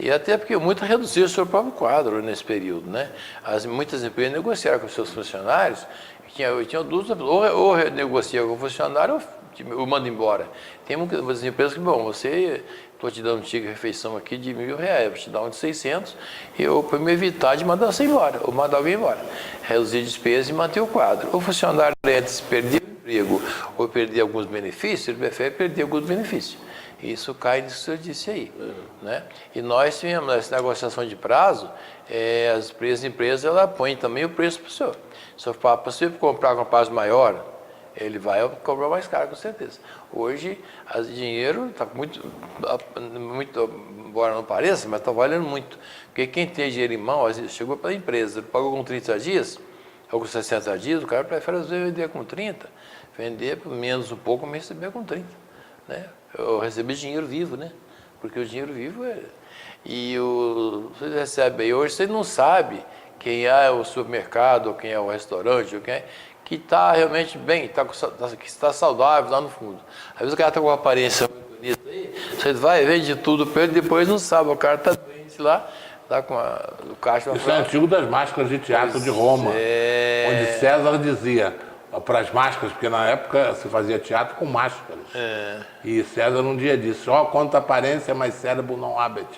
E até porque muitas reduziram o seu próprio quadro nesse período, né? Muitas empresas negociaram com seus funcionários, tinham dúvidas, ou negocia com o funcionário ou manda embora. Tem muitas empresas que, bom, estou te dando um ticket de refeição aqui de R$1.000, vou te dar um de 600, para me evitar de mandar você embora, ou mandar alguém embora. Reduzir despesas e manter o quadro. O funcionário, antes de perder o emprego ou perder alguns benefícios, ele prefere perder alguns benefícios. Isso cai nisso que eu disse aí. Né? E nós tivemos essa negociação de prazo, as empresas ela põem também o preço para o senhor. Se eu falar para você comprar com prazo maior, ele vai cobrar mais caro, com certeza. Hoje, o dinheiro está muito, embora não pareça, mas está valendo muito. Porque quem tem dinheiro em mão, às vezes, chegou para a empresa, pagou com 30 dias, ou com 60 dias, o cara prefere às vezes vender com 30, vender por menos um pouco, mas receber com 30. Né? Eu recebi dinheiro vivo, né? Porque o dinheiro vivo você recebe aí hoje, você não sabe quem é o supermercado, ou quem é o restaurante, ou que está realmente bem, que está saudável lá no fundo. Às vezes o cara está com uma aparência muito bonita aí, você vai, vende tudo para ele, depois não sabe, o cara está doente lá, está com o caixa... Isso é antigo das máscaras de teatro de Roma, onde César dizia para as máscaras, porque na época se fazia teatro com máscaras. E César um dia disse, quanta aparência, mas cérebro não habet.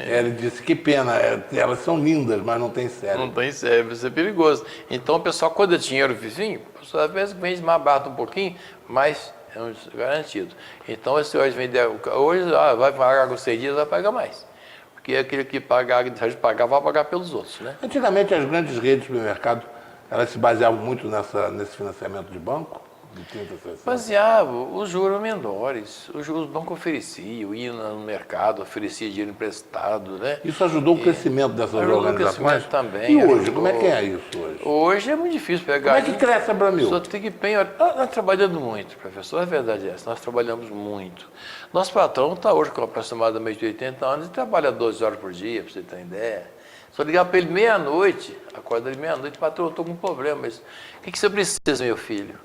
Ele disse, que pena, elas são lindas, mas não tem cérebro. Não tem cérebro, isso é perigoso. Então o pessoal, quando é dinheiro vizinho, às vezes vende mais barato um pouquinho, mas é garantido. Então se hoje vender, hoje vai pagar com 6 dias, vai pagar mais. Porque aquele que pagar, deixar de pagar, vai pagar pelos outros, né? Antigamente as grandes redes de supermercado, elas se baseavam muito nesse financiamento de banco? De 30 a 60? Baseavam, os juros menores, os bancos ofereciam, ia no mercado, oferecia dinheiro emprestado, né? Isso ajudou o crescimento dessas organizações? Também. E hoje, como é que é isso hoje? Hoje é muito difícil pegar. Como é que cresce a Bramil? Só tem que penhorar. Nós trabalhamos muito, professor, a verdade é essa, nós trabalhamos muito. Nosso patrão está hoje com aproximadamente 80 anos e trabalha 12 horas por dia, para você ter uma ideia. Só ligar para ele meia-noite, acorda ele meia-noite, patrão, eu estou com um problema. Mas, o que você precisa, meu filho?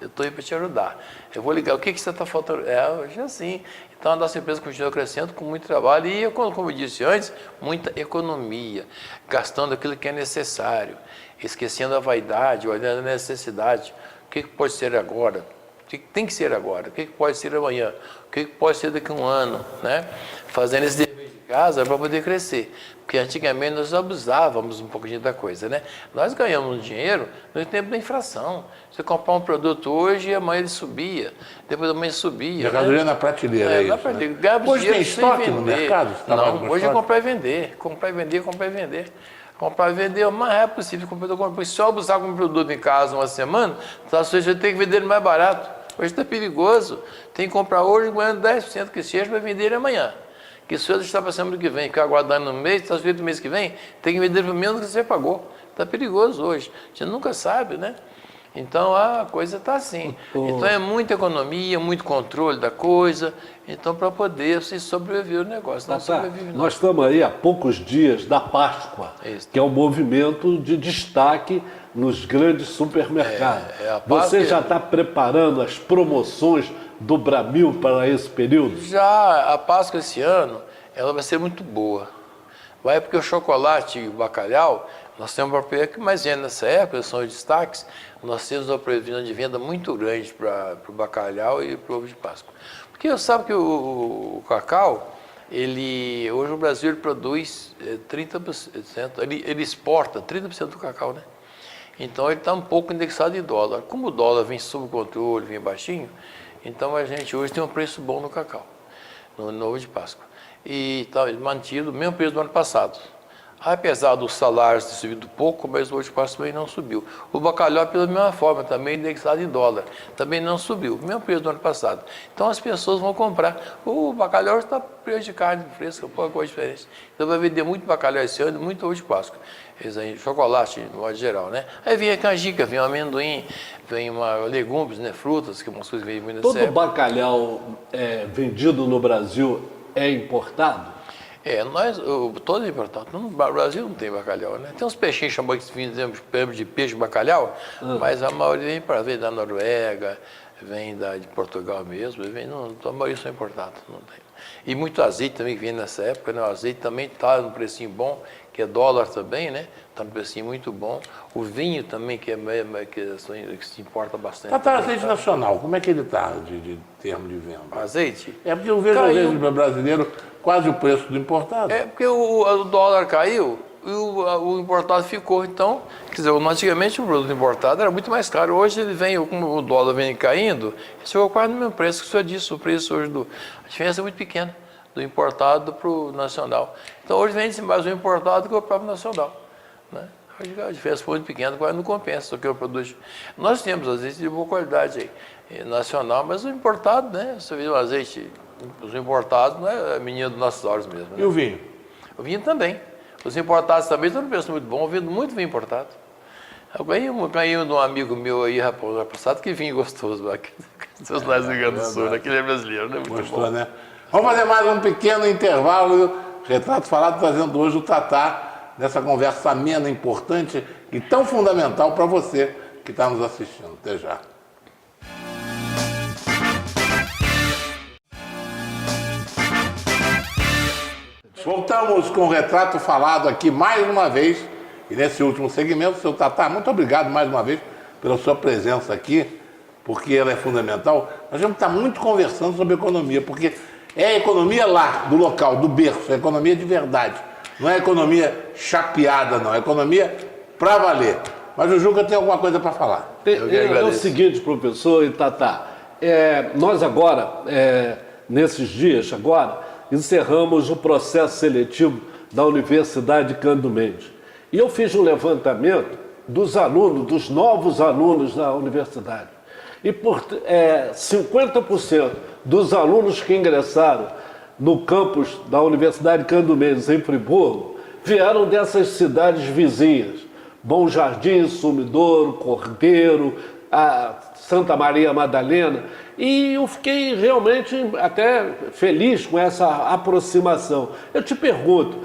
Eu estou aí para te ajudar. Eu vou ligar, o que você está faltando? Hoje é assim. Então, a nossa empresa continua crescendo com muito trabalho e, como eu disse antes, muita economia, gastando aquilo que é necessário, esquecendo a vaidade, olhando a necessidade. O que pode ser agora? O que tem que ser agora? O que pode ser amanhã? O que pode ser daqui a um ano? Né? Fazendo esse dever de casa para poder crescer. Porque antigamente nós abusávamos um pouquinho da coisa, né? Nós ganhamos dinheiro no tempo da inflação. Você comprar um produto hoje e amanhã ele subia, depois amanhã subia. Mercadoria na prateleira, é isso, na prateleira. né? Ganhava Hoje tem dinheiro sem estoque no vender. mercado? Não, hoje é comprar e vender. Comprar e vender, comprar e vender. Comprar e vender o mais rápido possível. Porque se eu abusar com um produto em casa uma semana, então você tem que vender ele mais barato. Hoje está perigoso. Tem que comprar hoje, ganhando 10% que seja, para vender ele amanhã. Que se você está para semana que vem, ficar aguardando no mês, está feito no mês que vem, tem que vender pelo menos que você pagou. Está perigoso hoje. A gente nunca sabe, né? Então a coisa está assim. Então é muita economia, muito controle da coisa. Então, para poder se sobreviver o negócio. Não sobrevive, não. Nós estamos aí há poucos dias da Páscoa, que é um movimento de destaque nos grandes supermercados. Você já está preparando as promoções do Bramil para esse período? Já a Páscoa esse ano, ela vai ser muito boa. Vai porque o chocolate e o bacalhau, nós temos uma previsão que mais vende nessa época, são os destaques, nós temos uma previsão de venda muito grande para o bacalhau e para o ovo de Páscoa. Porque eu sabe que o cacau, hoje o Brasil ele produz 30%, ele exporta 30% do cacau, né? Então ele está um pouco indexado em dólar. Como o dólar vem sob controle, vem baixinho, então a gente hoje tem um preço bom no cacau, no ovo de Páscoa. E está mantido o mesmo preço do ano passado. Apesar dos salários ter subido pouco, mas o ovo de Páscoa também não subiu. O bacalhau, pela mesma forma, também indexado em dólar, também não subiu, o mesmo preço do ano passado. Então as pessoas vão comprar. O bacalhau está preço de carne fresca, pouca coisa diferente. Então vai vender muito bacalhau esse ano e muito ovo de Páscoa. Chocolate, no modo geral, né? Aí vem a canjica, vem o amendoim, vem legumes, né? Frutas, que umas coisas que vêm muito nessa época. Todo bacalhau vendido no Brasil é importado? Todo é importado. No Brasil não tem bacalhau, né? Tem uns peixinhos chamados de peixe bacalhau, mas a maioria vem da Noruega, vem de Portugal mesmo, a maioria são importados, não tem. E muito azeite também que vem nessa época, né? O azeite também está num precinho bom, que é dólar também, né? Está num precinho muito bom. O vinho também, que se importa bastante. Azeite nacional, como é que ele está de termo de venda? Azeite? É porque eu vejo às vezes para brasileiro quase o preço do importado. É porque o dólar caiu e o importado ficou. Então, quer dizer, antigamente o produto importado era muito mais caro. Hoje ele como o dólar vem caindo, ele chegou quase no mesmo preço que o senhor disse. O preço hoje a diferença é muito pequena, do importado para o nacional. Então hoje vende mais o importado que o próprio nacional, né? Hoje a diferença foi muito pequena, quase não compensa o que eu produzo. Nós temos azeite de boa qualidade aí, nacional, mas o importado, né? Você vê o azeite, os importados não é menino dos nossos olhos mesmo. Né? E o vinho? O vinho também. Os importados também estão no preço muito bom, eu vendo muito vinho importado. Eu ganhei de um amigo meu aí, rapaz, ano passado, que vinho gostoso lá, dos lá do Rio Grande do Sul, aquele é brasileiro, né? Muito Gostou, bom. né? Vamos fazer mais um pequeno intervalo. Retrato Falado trazendo hoje o Tatá nessa conversa amena, importante e tão fundamental para você que está nos assistindo. Até já. Voltamos com o Retrato Falado aqui mais uma vez. E nesse último segmento, seu Tatá, muito obrigado mais uma vez pela sua presença aqui, porque ela é fundamental. Nós vamos estar muito conversando sobre economia, porque é a economia lá, do local, do berço, é a economia de verdade. Não é economia chapeada, não, é economia para valer. Mas o Juca tem alguma coisa para falar. É o seguinte, professor e Tatá, nós agora, nesses dias agora, encerramos o processo seletivo da Universidade Cândido Mendes. E eu fiz um levantamento dos alunos, dos novos alunos da universidade. E 50% dos alunos que ingressaram no campus da Universidade Cândido Mendes, em Friburgo, vieram dessas cidades vizinhas. Bom Jardim, Sumidouro, Cordeiro, Santa Maria Madalena. E eu fiquei realmente até feliz com essa aproximação. Eu te pergunto,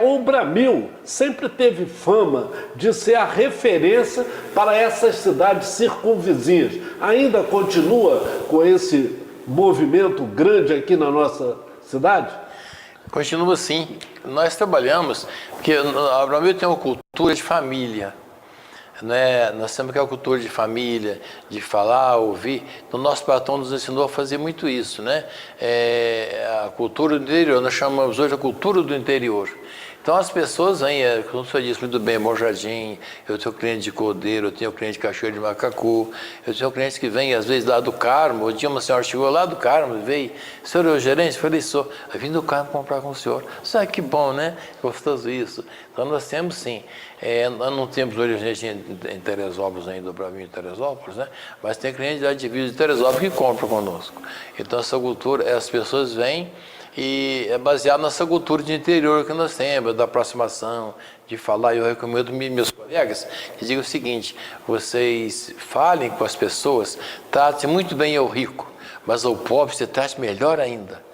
o Bramil sempre teve fama de ser a referência para essas cidades circunvizinhas. Ainda continua com esse movimento grande aqui na nossa cidade? Continua sim. Nós trabalhamos, porque a Bramil tem uma cultura de família. Né? Nós temos aquela cultura de família, de falar, ouvir. Então, nosso patrão nos ensinou a fazer muito isso, né? A cultura do interior, nós chamamos hoje a cultura do interior. Então, as pessoas vêm, como o senhor disse muito bem, Bom Jardim, eu tenho cliente de Cordeiro, eu tenho cliente de Cachoeira de Macacu, eu tenho clientes que vêm, às vezes, lá do Carmo. Um dia uma senhora chegou lá do Carmo e veio, senhor é o gerente? Eu falei, sou. Eu vim do Carmo comprar com o senhor. Sabe que bom, né? Gostoso isso. Então, nós temos sim. Nós não temos hoje a gente em Teresópolis ainda, para mim em Teresópolis, né? Mas tem cliente da divisa de Teresópolis que compra conosco. Então, essa cultura, as pessoas vêm e é baseado nessa cultura de interior que nós temos, da aproximação, de falar. Eu recomendo meus colegas que digam o seguinte: vocês falem com as pessoas, tratem muito bem ao rico, mas ao pobre você trate melhor ainda.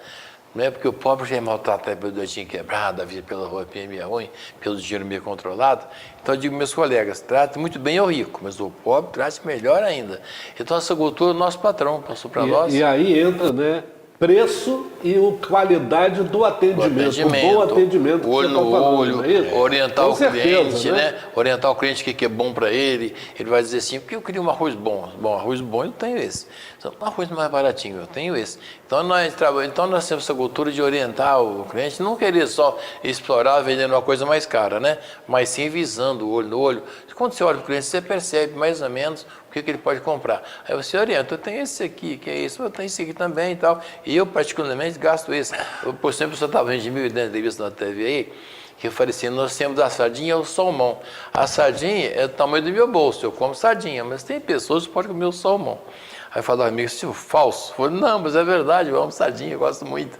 Não é porque o pobre já é maltratado pelo dedinho quebrado, a vida pela roupinha meio ruim, pelo dinheiro meio controlado. Então eu digo meus colegas, trate muito bem ao rico, mas o pobre trate melhor ainda. Então essa cultura o nosso patrão passou para nós. E aí entra, né, preço e a qualidade do atendimento, o bom atendimento. Olho no olho, orientar o cliente, né? Orientar o cliente o que é bom para ele. Ele vai dizer assim, porque eu queria um arroz bom. Bom, arroz bom eu tenho esse. Um arroz mais baratinho, eu tenho esse. Então nós temos essa cultura de orientar o cliente, não querer só explorar vendendo uma coisa mais cara, né? Mas sim visando o olho no olho. Quando você olha para o cliente, você percebe mais ou menos o que ele pode comprar. Aí você orienta, eu tenho esse aqui, que é esse, eu tenho esse aqui também e tal. E eu, particularmente, gasto esse. Por exemplo, você estava vendo de 1.010 entrevistas na TV aí, que eu falei assim, nós temos a sardinha e o salmão. A sardinha é do tamanho do meu bolso, eu como sardinha, mas tem pessoas que podem comer o salmão. Aí falaram amigo, isso é falso. Eu falei, não, mas é verdade, eu amo sardinha, eu gosto muito.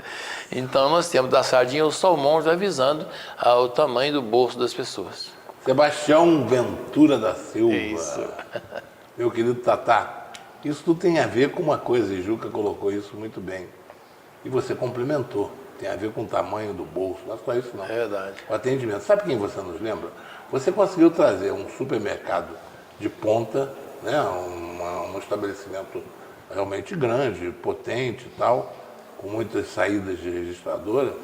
Então nós temos da sardinha e o salmão já avisando o tamanho do bolso das pessoas. Sebastião Ventura da Silva. Isso. Meu querido Tatá, isso tudo tem a ver com uma coisa, e Juca colocou isso muito bem. E você complementou. Tem a ver com o tamanho do bolso, não é só isso não. É verdade. O atendimento. Sabe quem você nos lembra? Você conseguiu trazer um supermercado de ponta, né? Um estabelecimento realmente grande, potente e tal, com muitas saídas de registradora.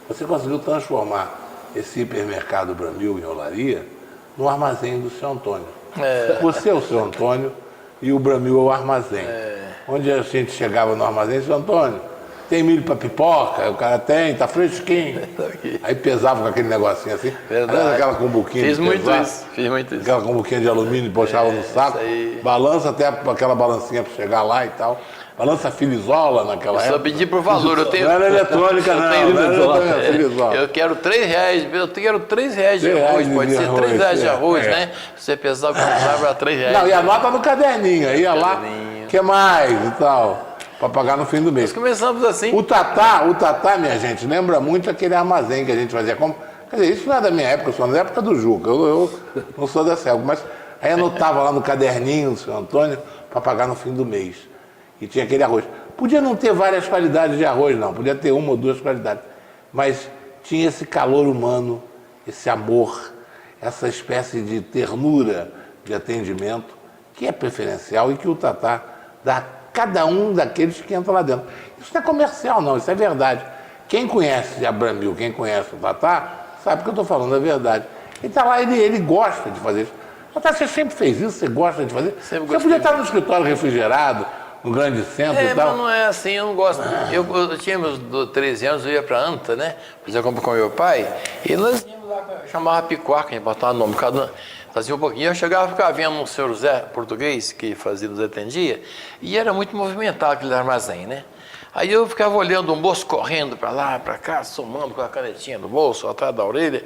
Você conseguiu transformar esse hipermercado Bramil em Olaria no armazém do seu Antônio. Você é o seu Antônio e o Bramil é o armazém. Onde a gente chegava no armazém, seu Antônio, tem milho para pipoca? O cara tem, tá fresquinho. Aí pesava com aquele negocinho assim. Verdade. Aquela cumbuquinha. Fiz muito isso. Aquela cumbuquinha de alumínio, puxava no saco. Balança até aquela balancinha para chegar lá e tal. Balança filizola naquela época. Só pedi por valor. Eu tenho... Não era eletrônica, não. Eu quero R$3. Eu quero R$3 de arroz. Pode ser R$3 de arroz, né? Você pensava que comprava R$3. Não, e a nota no caderninho. Ia lá, o que mais e tal. Para pagar no fim do mês. Nós começamos assim. O Tatá, minha gente, lembra muito aquele armazém que a gente fazia. Quer dizer, isso não é da minha época, só na época do Juca. Eu não sou dessa época, mas aí anotava lá no caderninho do seu Antônio para pagar no fim do mês. E tinha aquele arroz. Podia não ter várias qualidades de arroz, não. Podia ter uma ou duas qualidades. Mas tinha esse calor humano, esse amor, essa espécie de ternura de atendimento que é preferencial e que o Tatá dá a cada um daqueles que entram lá dentro. Isso não é comercial, não, isso é verdade. Quem conhece a Bramil, quem conhece o Tatá, sabe que eu estou falando a verdade. Ele está lá, ele gosta de fazer isso. Tatá, você sempre fez isso, você gosta de fazer? Você podia estar no escritório refrigerado, no grande centro e tal. Mas não é assim, eu não gosto. Eu tinha meus 13 anos, eu ia para Anta, né? Fazer compra com meu pai, e nós íamos lá, chamava Picuá, que a gente botava nome, fazia um pouquinho. Eu chegava e ficava vendo um senhor Zé português, que fazia, nos atendia, e era muito movimentado aquele armazém, né? Aí eu ficava olhando um moço correndo para lá, para cá, somando com a canetinha no bolso, atrás da orelha.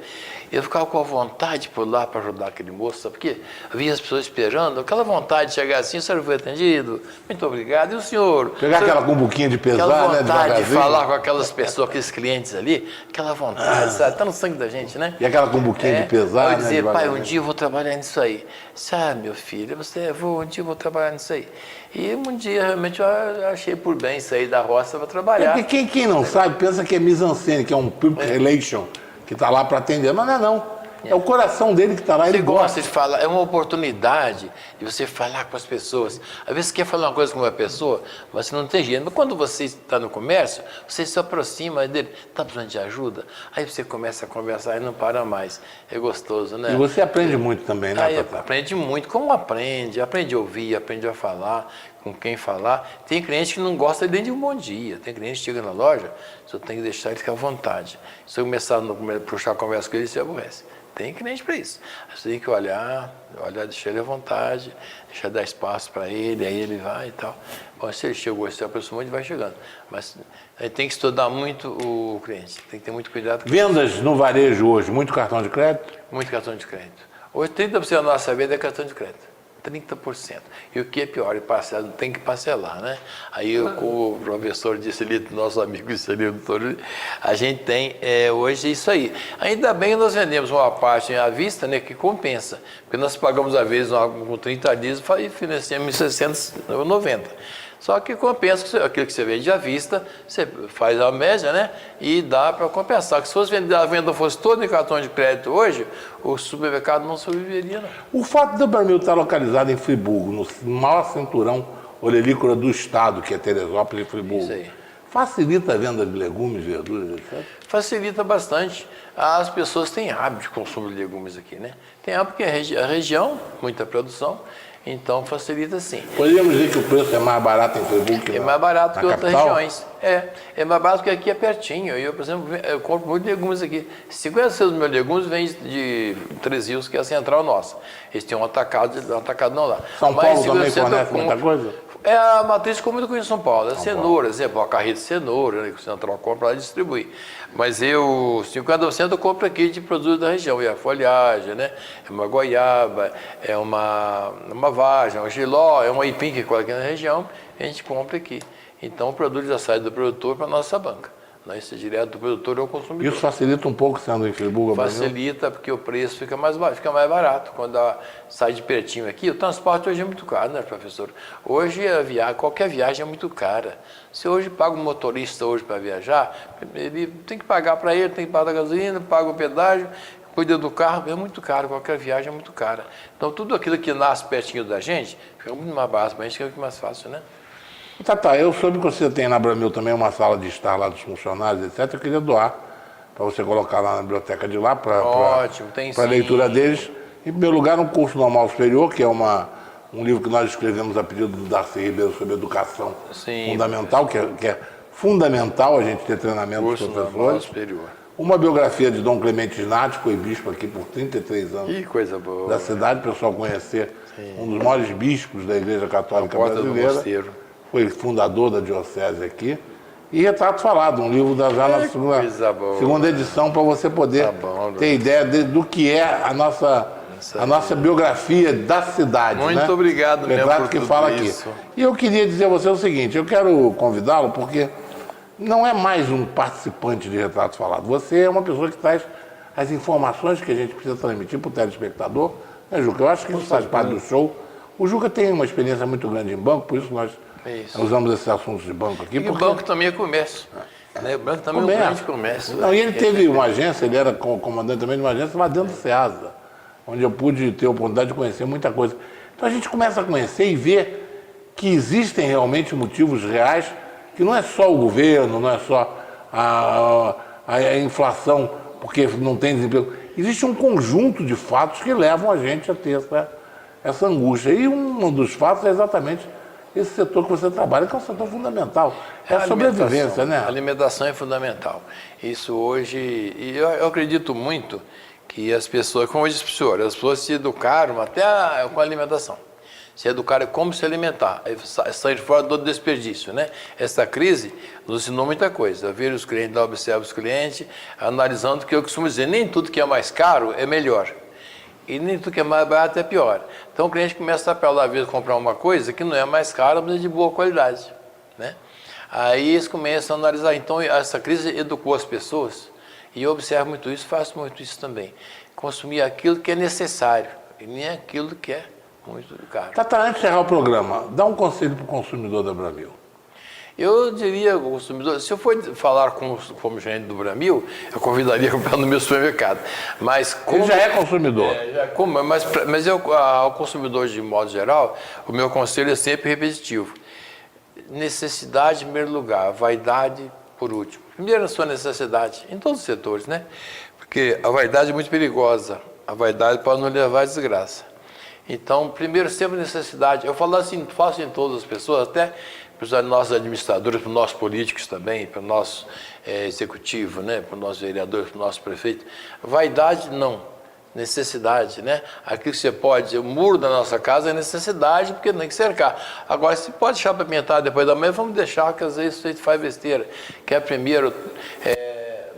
Eu ficava com a vontade de pular para ajudar aquele moço, sabe? Porque havia as pessoas esperando, aquela vontade de chegar assim, o senhor foi atendido, muito obrigado. E o senhor? Pegar aquela cumbuquinha de pesar, aquela né? vontade de falar com aquelas pessoas, aqueles clientes ali, aquela vontade, sabe? Tá no sangue da gente, né? E aquela cumbuquinha de pesar, eu dizia, né? pai, um dia eu vou trabalhar nisso aí. Sabe, meu filho, um dia eu vou trabalhar nisso aí. E um dia, realmente, eu achei por bem sair da roça para trabalhar. Porque quem não sabe, pensa que é mise-en-scène, que é um public relation, que está lá para atender. Mas não é não. É o coração dele que está lá, ele gosta de falar, é uma oportunidade de você falar com as pessoas. Às vezes você quer falar uma coisa com uma pessoa, mas você não tem jeito. Mas quando você está no comércio, você se aproxima dele, está precisando de ajuda? Aí você começa a conversar e não para mais. É gostoso, né? E você aprende muito também, né, Tatá? Aprende muito. Como aprende? Aprende a ouvir, aprende a falar, com quem falar. Tem cliente que não gosta nem de um bom dia. Tem cliente que chega na loja, você tem que deixar ele ficar à vontade. Se eu começar a puxar a conversa com ele, você aborrece. Tem cliente para isso. Você tem que olhar, deixar ele à vontade, deixar dar espaço para ele, aí ele vai e tal. Bom, se ele chegou, se aproximou, ele vai chegando. Mas a gente tem que estudar muito o cliente, tem que ter muito cuidado com Vendas no varejo hoje, muito cartão de crédito? Muito cartão de crédito. Hoje, 30% da nossa venda é cartão de crédito. 30%. E o que é pior, tem que parcelar, né? Aí o professor disse ali, nosso amigo disse ali, doutor, a gente tem hoje isso aí. Ainda bem que nós vendemos uma parte à vista, né, que compensa. Porque nós pagamos à vez com 30 dias e financiamos em 690. Só que compensa aquilo que você vende à vista, você faz a média, né? E dá para compensar. Que se fosse a venda fosse toda em cartão de crédito hoje, o supermercado não sobreviveria, não. O fato da Bramil estar localizada em Friburgo, no maior cinturão olerícola do estado, que é Teresópolis e Friburgo, Isso aí. facilita a venda de legumes, verduras, etc? Facilita bastante. As pessoas têm hábito de consumo de legumes aqui, né? Tem hábito porque a região, muita produção, então facilita sim. Podríamos dizer que o preço é mais barato em Friburgo que É mais barato que outras capital? regiões. É mais barato que aqui é pertinho. Eu, por exemplo, eu compro muitos legumes aqui. 50% dos meus legumes vêm de Três Rios, que é a central nossa. Eles têm um atacado não lá. São Mas Paulo também 50% fornece muita coisa? É a matriz como eu conheço em São Paulo. É cenoura, exemplo, a carreta de cenoura, né, que o central compra lá e distribui. Mas 50% eu compro aqui de produtos da região. É a folhagem, né? É uma goiaba, é uma vagem, é um giló, é um aipim que colhe aqui na região, a gente compra aqui. Então o produto já sai do produtor para a nossa banca. Isso é direto do produtor ao consumidor. Isso facilita um pouco sendo em Friburgo? Facilita, porque o preço fica mais barato. Quando sai de pertinho aqui, o transporte hoje é muito caro, né, professor? Hoje qualquer viagem é muito cara. Se hoje paga um motorista hoje para viajar, ele tem que pagar para ele, tem que pagar a gasolina, paga o pedágio, cuida do carro, é muito caro, qualquer viagem é muito cara. Então tudo aquilo que nasce pertinho da gente, fica muito mais barato para a gente, fica muito mais fácil, né? Tá, eu soube que você tem na Bramil também uma sala de estar lá dos funcionários, etc. Eu queria doar para você colocar lá na biblioteca de lá, para a leitura deles. Em primeiro lugar, um curso normal superior, que é um livro que nós escrevemos a pedido do Darcy Ribeiro sobre educação fundamental, que é fundamental a gente ter treinamento dos professores. Superior. Uma biografia de Dom Clemente Snati, foi bispo aqui por 33 anos. Que coisa boa. Da cidade, para o pessoal conhecer um dos maiores bispos da Igreja Católica Brasileira. Foi fundador da diocese aqui. E Retrato Falado, um livro já na segunda edição, para você poder ter ideia do que é a nossa biografia da cidade. Muito obrigado, Retrato que fala aqui. E eu queria dizer a você o seguinte, eu quero convidá-lo porque não é mais um participante de Retrato Falado. Você é uma pessoa que traz as informações que a gente precisa transmitir para o telespectador. Né, Juca? Eu acho que isso faz parte do show. O Juca tem uma experiência muito grande em banco, por isso nós usamos esses assuntos de banco aqui. E o banco também é comércio. Né? O banco também é um grande comércio. Não, e ele teve uma agência, ele era comandante também de uma agência lá dentro do SEASA, onde eu pude ter a oportunidade de conhecer muita coisa. Então a gente começa a conhecer e ver que existem realmente motivos reais, que não é só o governo, não é só a inflação, porque não tem desemprego. Existe um conjunto de fatos que levam a gente a ter essa angústia. E um dos fatos é exatamente esse setor que você trabalha, que é um setor fundamental. É a sobrevivência, né? A alimentação é fundamental. Isso hoje, e eu acredito muito que as pessoas, como eu disse para o senhor, as pessoas se educaram até com a alimentação. Se educaram como se alimentar, sair de fora do desperdício, né? Essa crise nos ensinou muita coisa. Ver os clientes, observar os clientes, analisando, que eu costumo dizer, nem tudo que é mais caro é melhor. E nem tudo que é mais barato é pior. Então o cliente começa a apelar, às vezes, comprar uma coisa que não é mais cara, mas é de boa qualidade, né? Aí eles começam a analisar. Então essa crise educou as pessoas, e eu observo muito isso, faço muito isso também. Consumir aquilo que é necessário, e nem aquilo que é muito caro. Tata, antes de encerrar o programa, dá um conselho para o consumidor da Bramil. Eu diria ao consumidor, se eu for falar como gerente do Bramil, eu convidaria a comprar no meu supermercado. Mas como, ele já é consumidor. Mas ao consumidor, de modo geral, o meu conselho é sempre repetitivo. Necessidade em primeiro lugar, vaidade por último. Primeiro a sua necessidade, em todos os setores, né? Porque a vaidade é muito perigosa. A vaidade pode nos levar à desgraça. Então, primeiro, sempre necessidade. Eu falo assim, faço em todas as pessoas, até para os nossos administradores, para os nossos políticos também, para o nosso executivo, né? Para os nossos vereadores, para o nosso prefeito. Vaidade, não. Necessidade, né? Aquilo que você pode, o muro da nossa casa é necessidade, porque tem que cercar. Agora, se pode deixar para pintar depois da manhã, vamos deixar, que às vezes a gente faz besteira. Que é primeiro,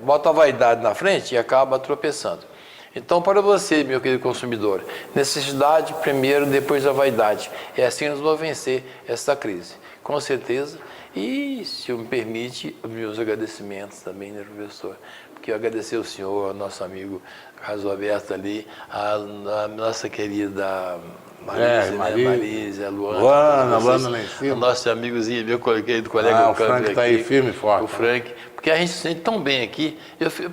bota a vaidade na frente e acaba tropeçando. Então, para você, meu querido consumidor, necessidade primeiro, depois a vaidade. É assim que nós vamos vencer essa crise, com certeza. E, se me permite, meus agradecimentos também, né, professor? Porque eu agradecer ao senhor, ao nosso amigo Carlos Alberto ali, a nossa querida Marise, a Luana lá em cima. O nosso amigozinho, meu colega, o Frank está aí firme e forte. O Frank, porque a gente se sente tão bem aqui.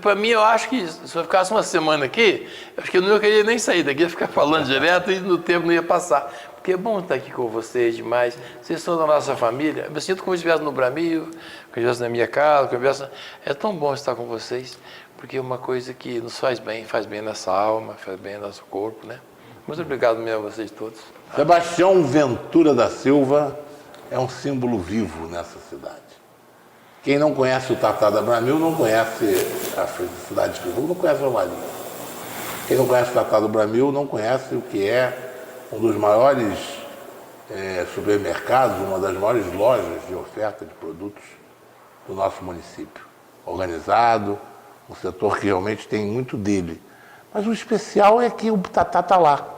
Para mim, eu acho que se eu ficasse uma semana aqui, acho que eu não queria nem sair daqui, ia ficar falando direto e no tempo não ia passar. Porque é bom estar aqui com vocês demais. Vocês são da nossa família. Eu me sinto como se estivesse no Bramil, como se estivesse na minha casa. É tão bom estar com vocês, porque é uma coisa que nos faz bem nessa alma, faz bem no nosso corpo, né? Muito obrigado mesmo a vocês todos. Sebastião Ventura da Silva é um símbolo vivo nessa cidade. Quem não conhece o Tatá da Bramil não conhece a cidade de Friburgo, não conhece o Valinho. Quem não conhece o Tatá do Bramil não conhece o que é um dos maiores supermercados, uma das maiores lojas de oferta de produtos do nosso município. Organizado, um setor que realmente tem muito dele. Mas o especial é que o Tatá está lá.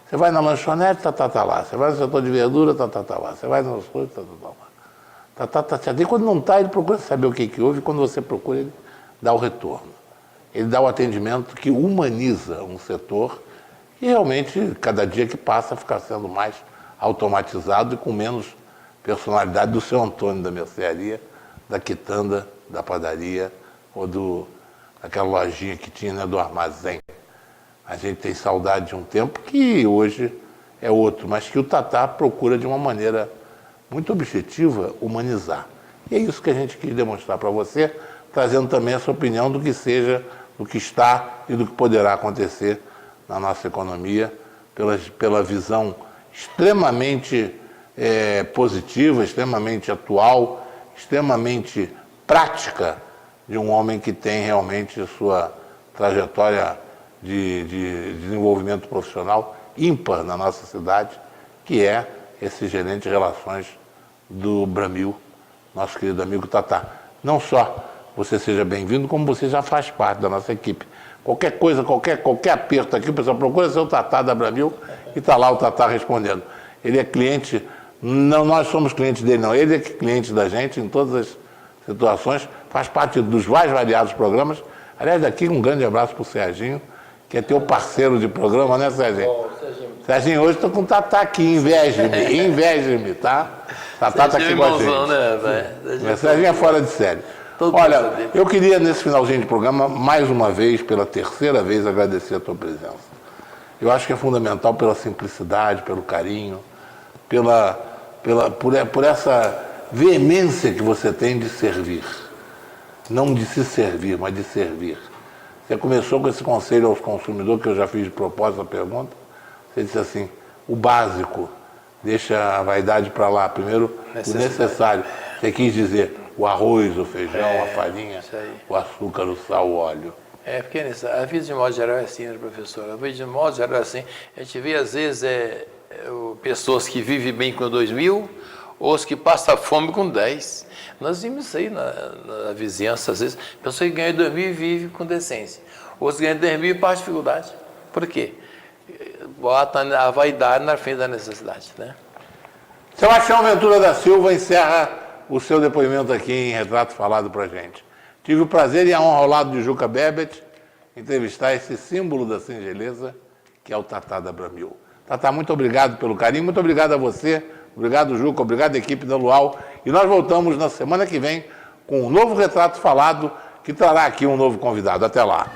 Você vai na lanchonete, Tatá está lá. Você vai no setor de verdura, Tatá está lá. Você vai no açougue, Tatá está lá. Tatá está te. E quando não está, ele procura saber o que houve. E quando você procura, ele dá o retorno. Ele dá o atendimento que humaniza um setor e realmente, cada dia que passa, fica sendo mais automatizado e com menos personalidade do seu Antônio da mercearia, da quitanda, da padaria ou daquela lojinha que tinha, né, do armazém. A gente tem saudade de um tempo que hoje é outro, mas que o Tatá procura de uma maneira muito objetiva humanizar. E é isso que a gente quis demonstrar para você, trazendo também essa opinião do que seja, do que está e do que poderá acontecer na nossa economia, pela visão extremamente positiva, extremamente atual, extremamente prática de um homem que tem realmente sua trajetória de desenvolvimento profissional ímpar na nossa cidade, que é esse gerente de relações do Bramil, nosso querido amigo Tatá. Não só você seja bem-vindo, como você já faz parte da nossa equipe. Qualquer coisa, qualquer aperto aqui, o pessoal procura seu Tatá da Bramil e está lá o Tatá respondendo. Ele é cliente, não nós somos clientes dele não, ele é cliente da gente em todas as situações, faz parte dos mais variados programas. Aliás, daqui um grande abraço para o Serginho, que é teu parceiro de programa, né, Serginho? Serginho, hoje estou com o Tatá aqui, inveje-me, tá? Tatá está aqui com a gente. Né, Serginho é fora de série. Olha, eu queria, nesse finalzinho de programa, mais uma vez, pela terceira vez, agradecer a tua presença. Eu acho que é fundamental pela simplicidade, pelo carinho, por essa veemência que você tem de servir. Não de se servir, mas de servir. Você começou com esse conselho aos consumidores, que eu já fiz de propósito a pergunta. Você disse assim, o básico, deixa a vaidade para lá. Primeiro, o necessário. Você quis dizer o arroz, o feijão, a farinha, o açúcar, o sal, o óleo. Porque a vida de modo geral é assim, né, professor? A vida de modo geral é assim. A gente vê, às vezes, pessoas que vivem bem com 2.000, ou os que passam fome com 10. Nós vimos isso aí na vizinhança, às vezes. Pessoa que ganha 2.000 e vive com decência. Outros ganham 10.000 e passam dificuldade. Por quê? Bota a vaidade na frente da necessidade, né? Sebastião Ventura da Silva encerra o seu depoimento aqui em Retrato Falado para a gente. Tive o prazer e a honra ao lado de Juca Bebet entrevistar esse símbolo da singeleza que é o Tatá da Bramil. Tatá, muito obrigado pelo carinho, muito obrigado a você, obrigado Juca, obrigado à equipe da Luau. E nós voltamos na semana que vem com um novo Retrato Falado que trará aqui um novo convidado. Até lá.